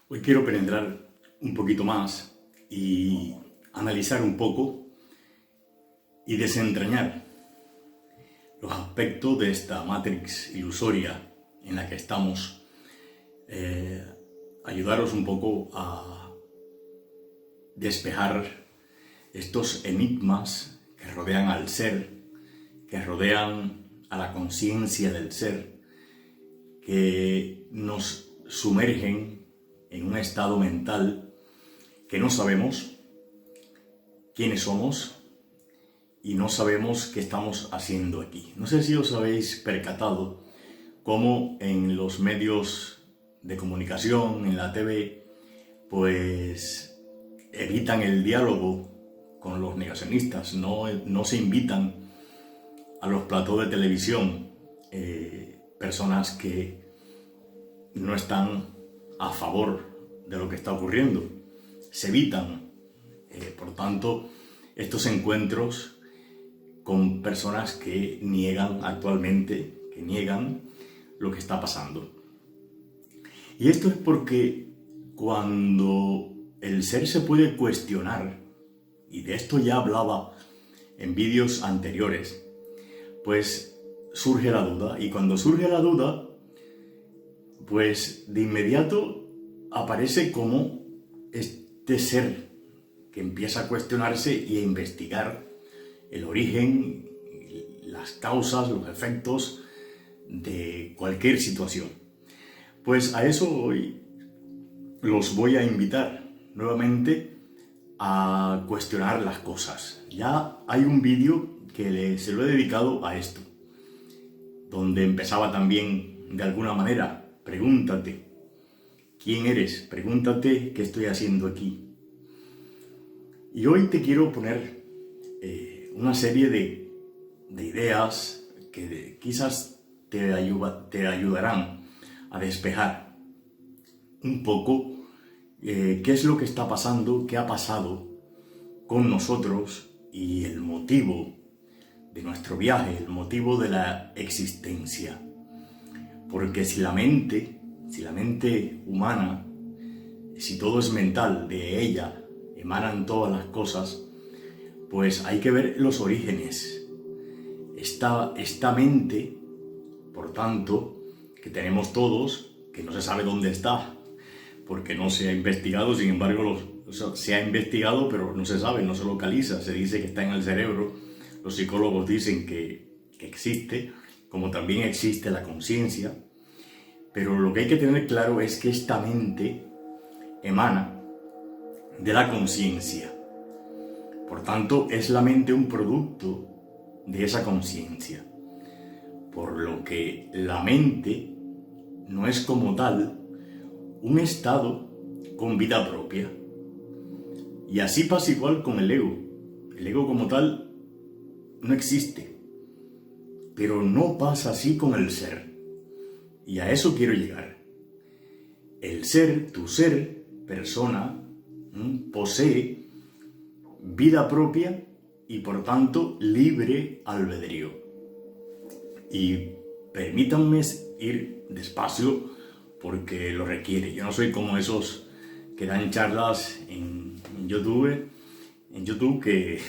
Hoy quiero penetrar un poquito más y analizar un poco y desentrañar los aspectos de esta matrix ilusoria en la que estamos. Ayudaros un poco a despejar estos enigmas que rodean al ser, que rodean a la conciencia del ser, que nos sumergen en un estado mental que no sabemos quiénes somos y no sabemos qué estamos haciendo aquí. No sé si os habéis percatado cómo en los medios de comunicación, en la TV, pues evitan el diálogo con los negacionistas, no se invitan a los platós de televisión personas que no están a favor de lo que está ocurriendo. Se evitan, por tanto, estos encuentros con personas que niegan actualmente, que niegan lo que está pasando. Y esto es porque cuando el ser se puede cuestionar, y de esto ya hablaba en vídeos anteriores, pues surge la duda, y cuando surge la duda, pues de inmediato aparece como este ser que empieza a cuestionarse y a investigar el origen, las causas, los efectos de cualquier situación. Pues a eso hoy los voy a invitar nuevamente a cuestionar las cosas. Ya hay un vídeo que se lo he dedicado a esto, donde empezaba también de alguna manera: pregúntate quién eres, pregúntate qué estoy haciendo aquí. Y hoy te quiero poner una serie de ideas que quizás te ayudarán a despejar un poco qué es lo que está pasando, qué ha pasado con nosotros y el motivo de nuestro viaje, el motivo de la existencia. Porque si la mente humana, si todo es mental, de ella emanan todas las cosas, pues hay que ver los orígenes. Esta mente, por tanto, que tenemos todos, que no se sabe dónde está, porque no se ha investigado, sin embargo, se ha investigado, pero no se sabe, no se localiza, se dice que está en el cerebro, los psicólogos dicen que existe, como también existe la conciencia, pero lo que hay que tener claro es que esta mente emana de la conciencia. Por tanto, es la mente un producto de esa conciencia. Por lo que la mente no es como tal un estado con vida propia. Y así pasa igual con el ego. El ego como tal no existe. Pero no pasa así con el ser. Y a eso quiero llegar. El ser, tu ser, persona, posee vida propia y por tanto libre albedrío. Y permítanme ir despacio porque lo requiere. Yo no soy como esos que dan charlas en YouTube que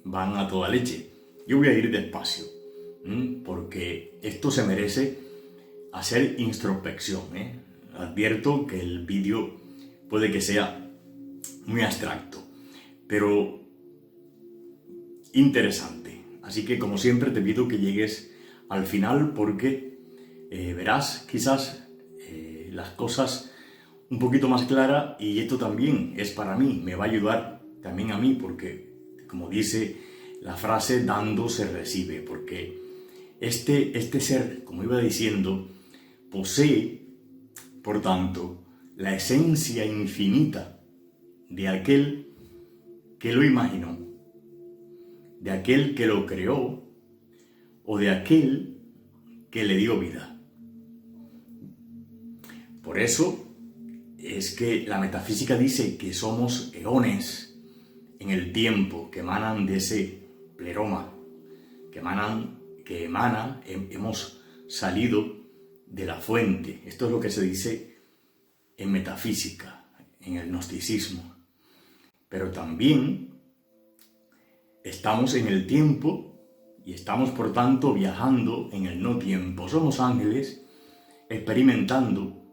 van a toda leche. Yo voy a ir despacio porque esto se merece hacer introspección. Advierto que el vídeo puede que sea muy abstracto, pero interesante. Así que, como siempre, te pido que llegues al final porque verás quizás las cosas un poquito más claras, y esto también es para mí, me va a ayudar también a mí, porque como dice la frase, dando se recibe, porque este ser, como iba diciendo, posee, por tanto, la esencia infinita de aquel que lo imaginó, de aquel que lo creó o de aquel que le dio vida. Por eso es que la metafísica dice que somos eones en el tiempo, que emanan de ese pleroma, hemos salido de la fuente. Esto es lo que se dice en metafísica, en el gnosticismo. Pero también estamos en el tiempo y estamos, por tanto, viajando en el no tiempo. Somos ángeles experimentando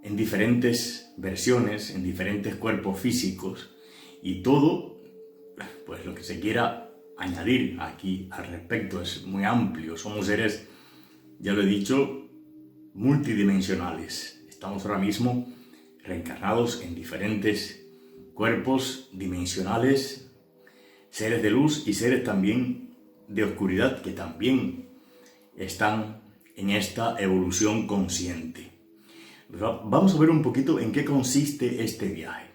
en diferentes versiones, en diferentes cuerpos físicos, y todo, pues lo que se quiera añadir aquí al respecto es muy amplio. Somos seres, ya lo he dicho, multidimensionales. Estamos ahora mismo reencarnados en diferentes cuerpos dimensionales, seres de luz y seres también de oscuridad que también están en esta evolución consciente. Vamos a ver un poquito en qué consiste este viaje.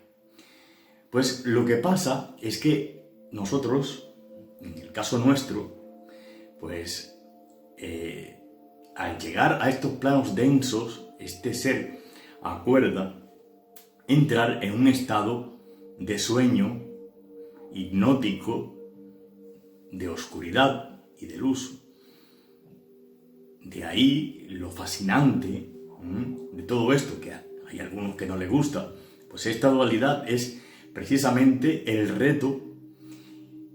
Pues lo que pasa es que nosotros, en el caso nuestro, pues al llegar a estos planos densos, este ser acuerda entrar en un estado de sueño hipnótico, de oscuridad y de luz. De ahí lo fascinante de todo esto, que hay algunos que no les gusta, pues esta dualidad es precisamente el reto,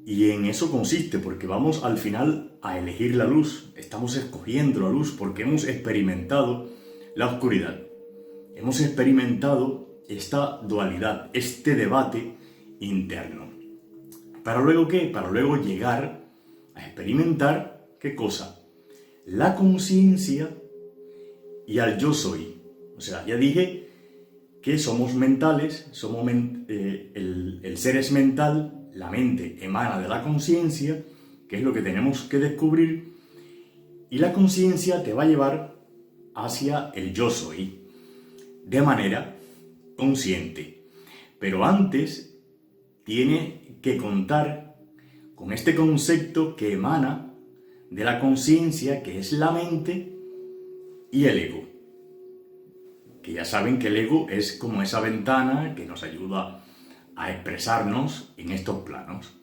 y en eso consiste, porque vamos al final a elegir la luz, estamos escogiendo la luz porque hemos experimentado la oscuridad, hemos experimentado esta dualidad, este debate interno. ¿Para luego qué? Para luego llegar a experimentar, ¿qué cosa? La conciencia y al yo soy. O sea, ya dije que somos mentales, el ser es mental, la mente emana de la conciencia, que es lo que tenemos que descubrir, y la conciencia te va a llevar hacia el yo soy, de manera consciente. Pero antes tiene que contar con este concepto que emana de la conciencia, que es la mente y el ego. Que ya saben que el ego es como esa ventana que nos ayuda a expresarnos en estos planos.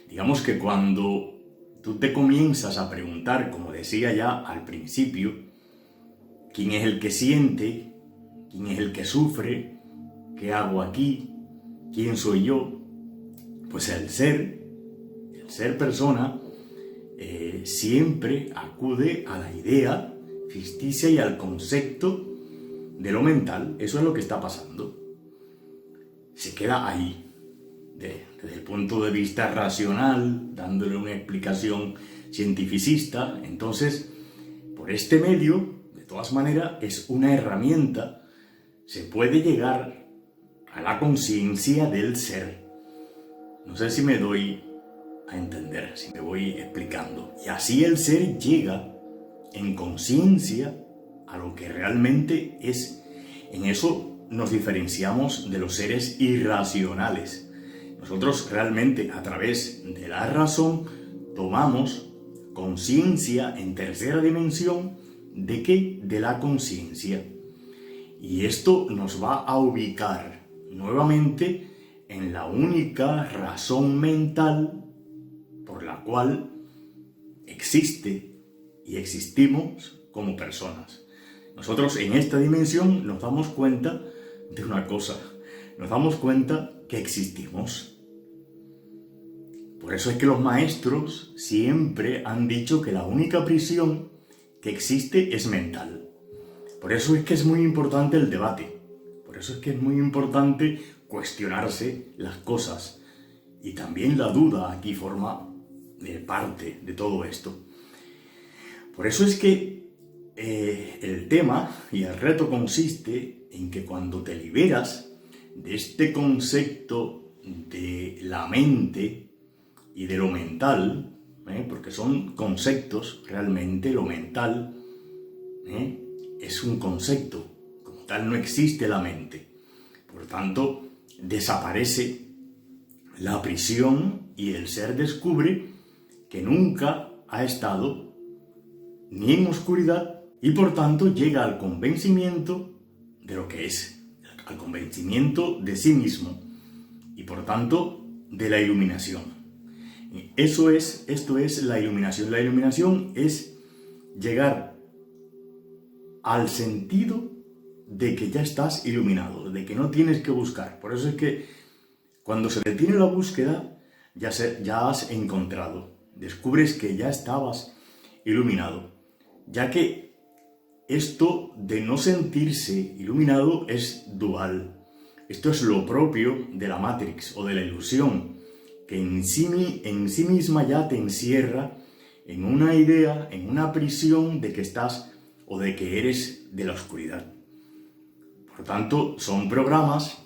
Digamos que cuando tú te comienzas a preguntar, como decía ya al principio, quién es el que siente, quién es el que sufre, qué hago aquí, quién soy yo, pues el ser persona, siempre acude a la idea ficticia y al concepto de lo mental. Eso es lo que está pasando. Se queda ahí, desde el punto de vista racional, dándole una explicación cientificista. Entonces, por este medio, de todas maneras, es una herramienta. Se puede llegar a la conciencia del ser. No sé si me doy a entender, si me voy explicando. Y así el ser llega en conciencia a lo que realmente es. En eso nos diferenciamos de los seres irracionales. Nosotros realmente, a través de la razón, tomamos conciencia en tercera dimensión. ¿De qué? De la conciencia. Y esto nos va a ubicar nuevamente en la única razón mental por la cual existe y existimos como personas. Nosotros en esta dimensión nos damos cuenta de una cosa, nos damos cuenta que existimos. Por eso es que los maestros siempre han dicho que la única prisión que existe es mental. Por eso es que es muy importante el debate, por eso es que es muy importante cuestionarse las cosas, y también la duda aquí forma parte de todo esto. Por eso es que el tema y el reto consiste en que cuando te liberas de este concepto de la mente y de lo mental, porque son conceptos realmente, lo mental es un concepto, como tal no existe la mente. Por tanto, desaparece la prisión y el ser descubre que nunca ha estado ni en oscuridad, y por tanto llega al convencimiento de lo que es, al convencimiento de sí mismo, y por tanto de la iluminación. Esto es la iluminación. La iluminación es llegar al sentido de que ya estás iluminado, de que no tienes que buscar. Por eso es que cuando se detiene la búsqueda, ya has encontrado, descubres que ya estabas iluminado, ya que esto de no sentirse iluminado es dual. Esto es lo propio de la Matrix o de la ilusión, que en sí misma ya te encierra en una idea, en una prisión de que estás o de que eres de la oscuridad. Por tanto, son programas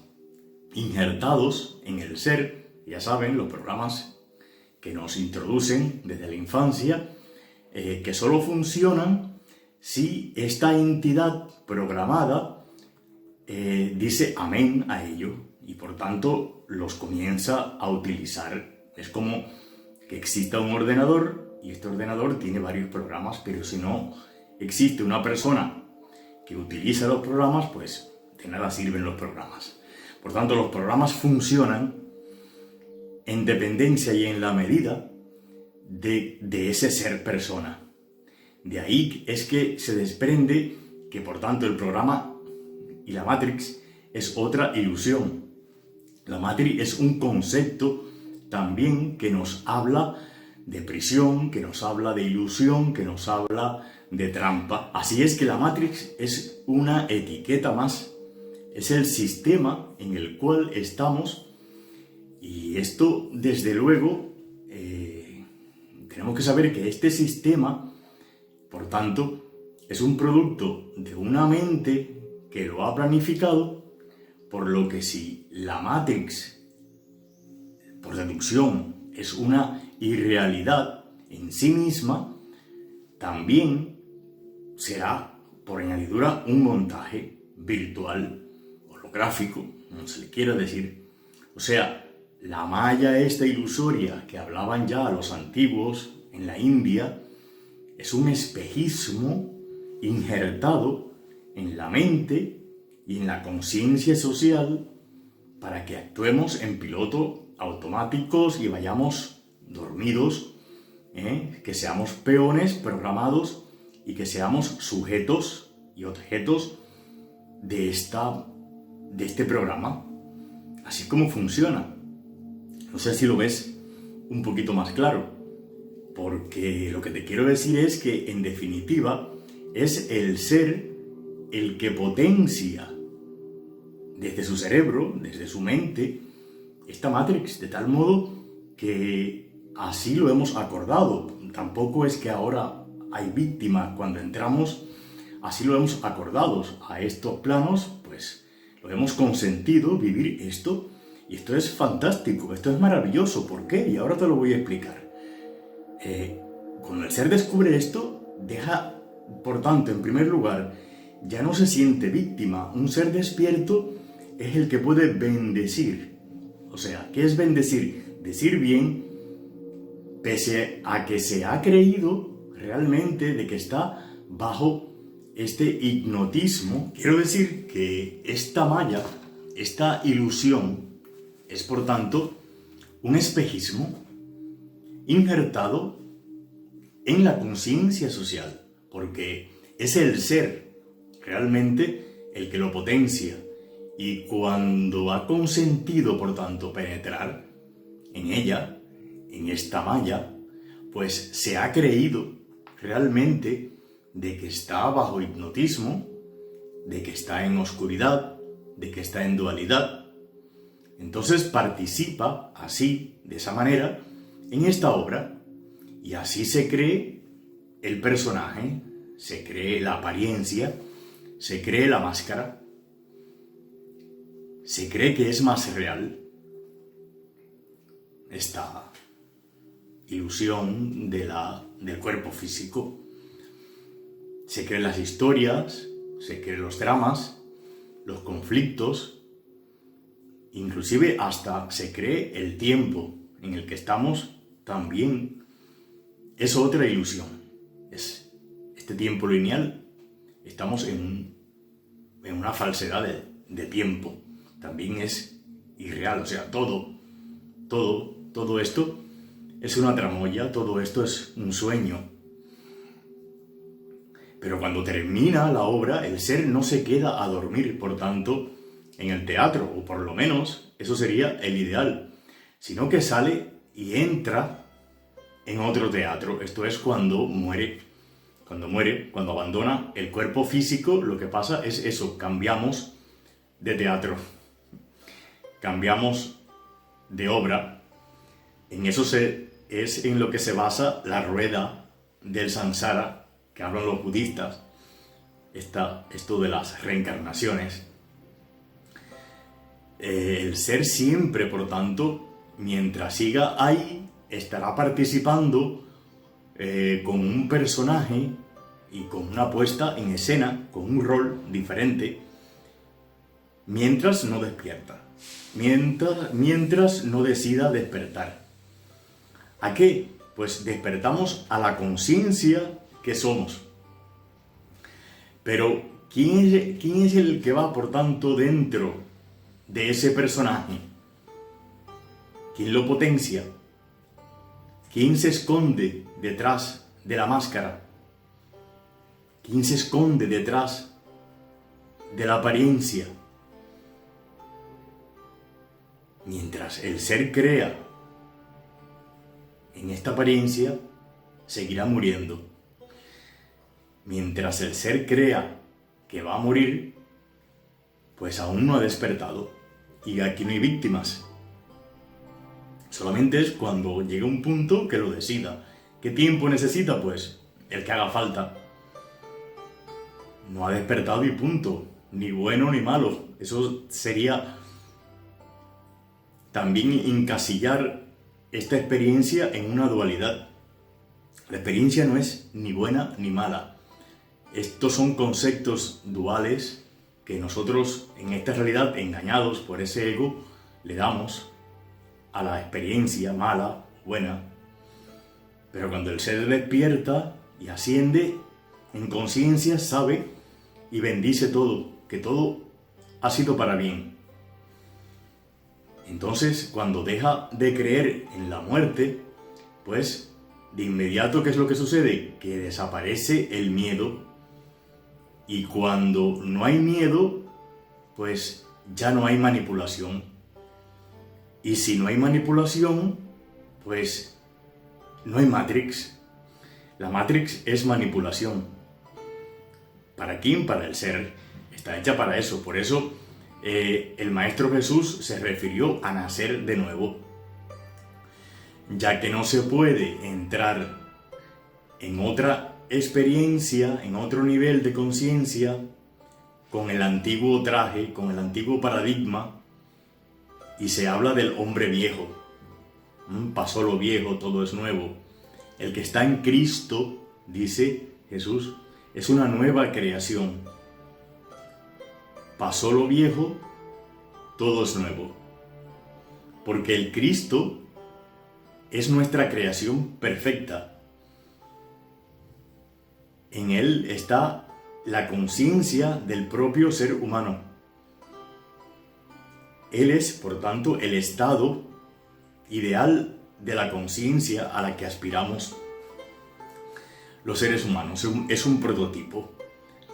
injertados en el ser, ya saben, los programas que nos introducen desde la infancia, que solo funcionan si esta entidad programada dice amén a ello y por tanto los comienza a utilizar. Es como que exista un ordenador y este ordenador tiene varios programas, pero si no existe una persona que utiliza los programas, pues de nada sirven los programas. Por tanto, los programas funcionan en dependencia y en la medida de ese ser persona. De ahí es que se desprende que, por tanto, el programa y la Matrix es otra ilusión. La Matrix es un concepto también que nos habla de prisión, que nos habla de ilusión, que nos habla de trampa. Así es que la Matrix es una etiqueta más, es el sistema en el cual estamos y esto, desde luego, tenemos que saber que este sistema, por tanto, es un producto de una mente que lo ha planificado, por lo que si la Matrix, por deducción, es una irrealidad en sí misma, también será, por añadidura, un montaje virtual, holográfico, como se le quiera decir. O sea, la malla esta ilusoria que hablaban ya los antiguos en la India es un espejismo injertado en la mente y en la conciencia social para que actuemos en piloto automáticos y vayamos dormidos, que seamos peones programados y que seamos sujetos y objetos de este programa. Así como funciona. No sé si lo ves un poquito más claro, porque lo que te quiero decir es que, en definitiva, es el ser el que potencia desde su cerebro, desde su mente, esta Matrix, de tal modo que así lo hemos acordado. Tampoco es que ahora hay víctimas cuando entramos, así lo hemos acordado. A estos planos, pues, lo hemos consentido vivir esto. Y esto es fantástico, esto es maravilloso. ¿Por qué? Y ahora te lo voy a explicar. Cuando el ser descubre esto, deja, por tanto, en primer lugar, ya no se siente víctima. Un ser despierto es el que puede bendecir. O sea, ¿qué es bendecir? Decir bien, pese a que se ha creído realmente de que está bajo este hipnotismo. Quiero decir que esta malla, esta ilusión, es por tanto un espejismo injertado en la conciencia social, porque es el ser realmente el que lo potencia, y cuando ha consentido, por tanto, penetrar en ella, en esta malla, pues se ha creído realmente de que está bajo hipnotismo, de que está en oscuridad, de que está en dualidad. Entonces participa así, de esa manera, en esta obra, y así se cree el personaje, se cree la apariencia, se cree la máscara, se cree que es más real esta ilusión del cuerpo físico. Se creen las historias, se creen los dramas, los conflictos, inclusive hasta se cree el tiempo en el que estamos también. Es otra ilusión. Es este tiempo lineal. Estamos en una falsedad de tiempo. También es irreal. O sea, todo esto es una tramoya, todo esto es un sueño. Pero cuando termina la obra, el ser no se queda a dormir, por tanto, en el teatro, o por lo menos eso sería el ideal, sino que sale y entra en otro teatro. Esto es cuando muere, cuando abandona el cuerpo físico. Lo que pasa es eso, cambiamos de teatro, cambiamos de obra. En eso es en lo que se basa la rueda del samsara, que hablan los budistas, esto de las reencarnaciones. El ser siempre, por tanto, mientras siga ahí, estará participando con un personaje y con una puesta en escena, con un rol diferente, mientras no despierta, mientras no decida despertar. ¿A qué? Pues despertamos a la conciencia que somos. Pero ¿quién es el que va, por tanto, dentro de ese personaje? ¿Quién lo potencia? ¿Quién se esconde detrás de la máscara? ¿Quién se esconde detrás de la apariencia? Mientras el ser crea en esta apariencia, seguirá muriendo. Mientras el ser crea que va a morir, pues aún no ha despertado. Y aquí no hay víctimas. Solamente es cuando llega un punto que lo decida. ¿Qué tiempo necesita? Pues el que haga falta. No ha despertado y punto. Ni bueno ni malo. Eso sería también encasillar esta experiencia en una dualidad. La experiencia no es ni buena ni mala. Estos son conceptos duales que nosotros, en esta realidad, engañados por ese ego, le damos a la experiencia mala, buena. Pero cuando el ser despierta y asciende en conciencia, sabe y bendice todo, que todo ha sido para bien. Entonces, cuando deja de creer en la muerte, pues de inmediato, ¿qué es lo que sucede? Que desaparece el miedo. Y cuando no hay miedo, pues ya no hay manipulación. Y si no hay manipulación, pues no hay Matrix. La Matrix es manipulación. ¿Para quién? Para el ser. Está hecha para eso. Por eso el Maestro Jesús se refirió a nacer de nuevo. Ya que no se puede entrar en otra experiencia, en otro nivel de conciencia, con el antiguo traje, con el antiguo paradigma, y se habla del hombre viejo. Pasó lo viejo, todo es nuevo. El que está en Cristo, dice Jesús, es una nueva creación. Pasó lo viejo, todo es nuevo. Porque el Cristo es nuestra creación perfecta. En Él está la conciencia del propio ser humano. Él es, por tanto, el estado ideal de la conciencia a la que aspiramos los seres humanos. Es un prototipo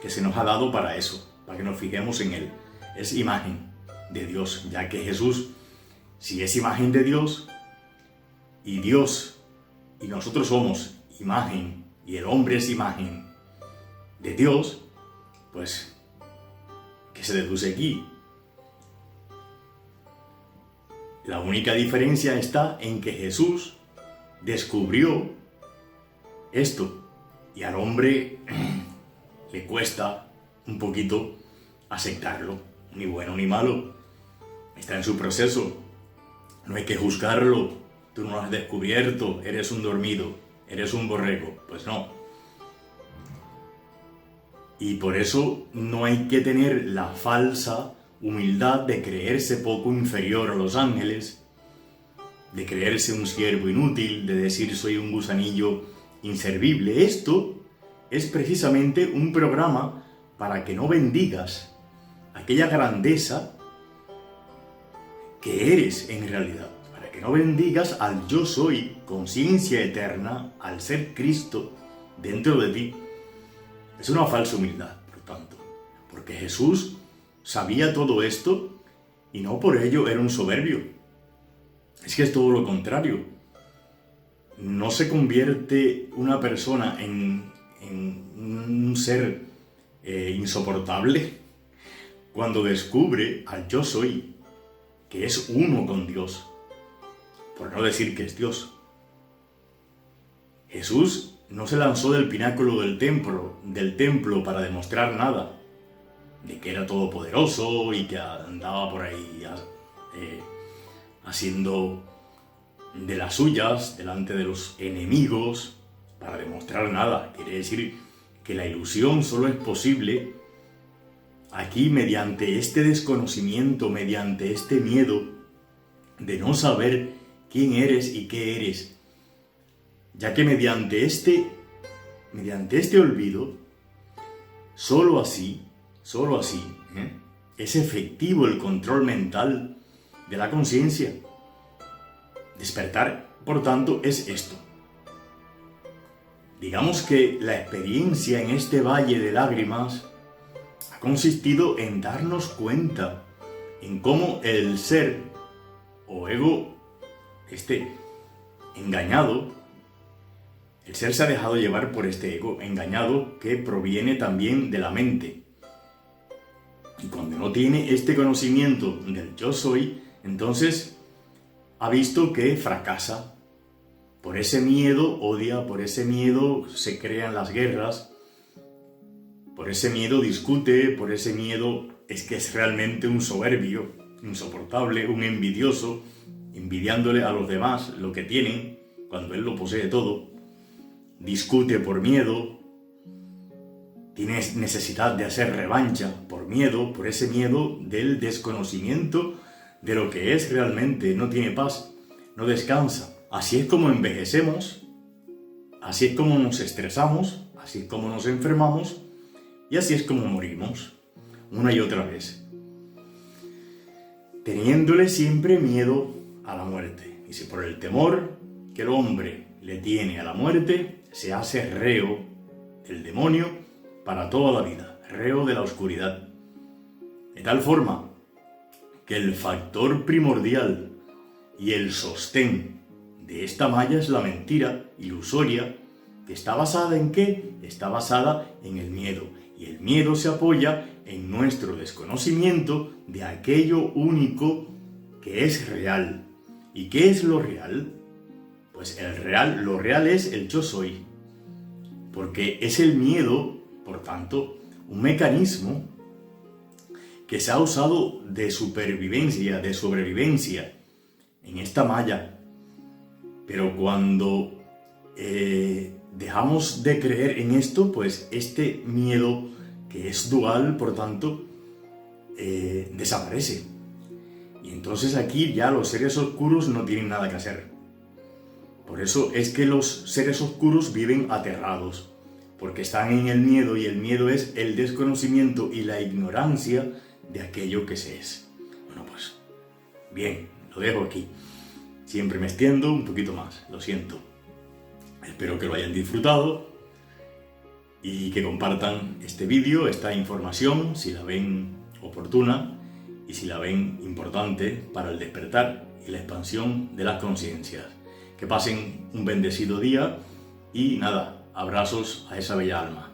que se nos ha dado para eso, para que nos fijemos en Él. Es imagen de Dios, ya que Jesús, si es imagen de Dios, y nosotros somos imagen, y el hombre es imagen de Dios, pues, ¿qué se deduce aquí? La única diferencia está en que Jesús descubrió esto, y al hombre le cuesta un poquito aceptarlo, ni bueno ni malo. Está en su proceso, no hay que juzgarlo. Tú no lo has descubierto, eres un dormido, eres un borrego. Pues no. Y por eso no hay que tener la falsa humildad de creerse poco inferior a los ángeles, de creerse un siervo inútil, de decir soy un gusanillo inservible. Esto es precisamente un programa para que no bendigas aquella grandeza que eres en realidad. Para que no bendigas al yo soy, conciencia eterna, al ser Cristo dentro de ti. Es una falsa humildad, por tanto, porque Jesús sabía todo esto y no por ello era un soberbio. Es que es todo lo contrario. No se convierte una persona en un ser insoportable cuando descubre al yo soy, que es uno con Dios, por no decir que es Dios. Jesús no se lanzó del pináculo del templo para demostrar nada, de que era todopoderoso y que andaba por ahí haciendo de las suyas delante de los enemigos para demostrar nada. Quiere decir que la ilusión solo es posible aquí mediante este desconocimiento, mediante este miedo de no saber quién eres y qué eres, ya que mediante este olvido, solo así, es efectivo el control mental de la conciencia. Despertar, por tanto, es esto. Digamos que la experiencia en este valle de lágrimas ha consistido en darnos cuenta en cómo el ser o ego, engañado, el ser se ha dejado llevar por este ego engañado que proviene también de la mente. Y cuando no tiene este conocimiento del yo soy, entonces ha visto que fracasa. Por ese miedo odia, por ese miedo se crean las guerras, por ese miedo discute, por ese miedo es que es realmente un soberbio, insoportable, un envidioso, envidiándole a los demás lo que tienen cuando él lo posee todo. Discute por miedo, tiene necesidad de hacer revancha por miedo, por ese miedo del desconocimiento de lo que es realmente, no tiene paz, no descansa. Así es como envejecemos, así es como nos estresamos, así es como nos enfermamos y así es como morimos, una y otra vez, teniéndole siempre miedo a la muerte. Y si por el temor que el hombre le tiene a la muerte, se hace reo del demonio para toda la vida, reo de la oscuridad. De tal forma que el factor primordial y el sostén de esta malla es la mentira ilusoria, que está basada ¿en qué? Está basada en el miedo. Y el miedo se apoya en nuestro desconocimiento de aquello único que es real. ¿Y qué es lo real? Pues lo real es el yo soy. Porque es el miedo, por tanto, un mecanismo que se ha usado de supervivencia, de sobrevivencia en esta malla. Pero cuando dejamos de creer en esto, pues este miedo que es dual, por tanto, desaparece. Y entonces aquí ya los seres oscuros no tienen nada que hacer. Por eso es que los seres oscuros viven aterrados, porque están en el miedo y el miedo es el desconocimiento y la ignorancia de aquello que se es. Bueno, pues bien, lo dejo aquí. Siempre me extiendo un poquito más, lo siento. Espero que lo hayan disfrutado y que compartan este vídeo, esta información, si la ven oportuna y si la ven importante para el despertar y la expansión de las conciencias. Que pasen un bendecido día y nada, abrazos a esa bella alma.